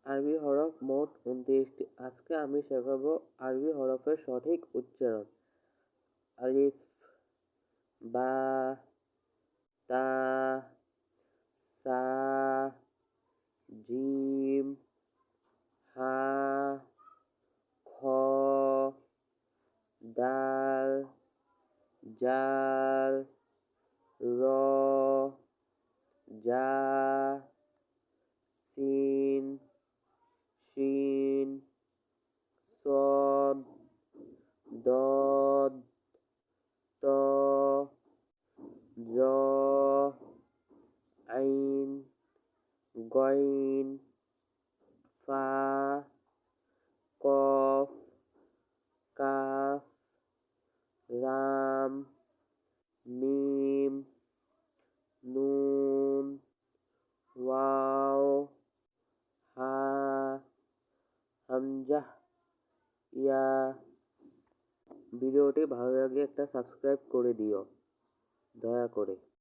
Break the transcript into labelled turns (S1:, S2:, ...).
S1: আরবি হরফ মোট ২৯টি। আজকে আমি শেখাবো আরবি হরফের সঠিক উচ্চারণ। আলিফ, বা, তা, সা, জিম, হা, খ, দাল, জাল, র, জা, সিন, শিন, সদ, দদ, ত, জ, আইন, গইন, ফা, কফ, কাফ, লাম, মিম, নুন, ওয়াও, হা, হামজা, ইয়া। ভিডিওটি ভালো লাগলে একটা সাবস্ক্রাইব করে দিও দয়া করে।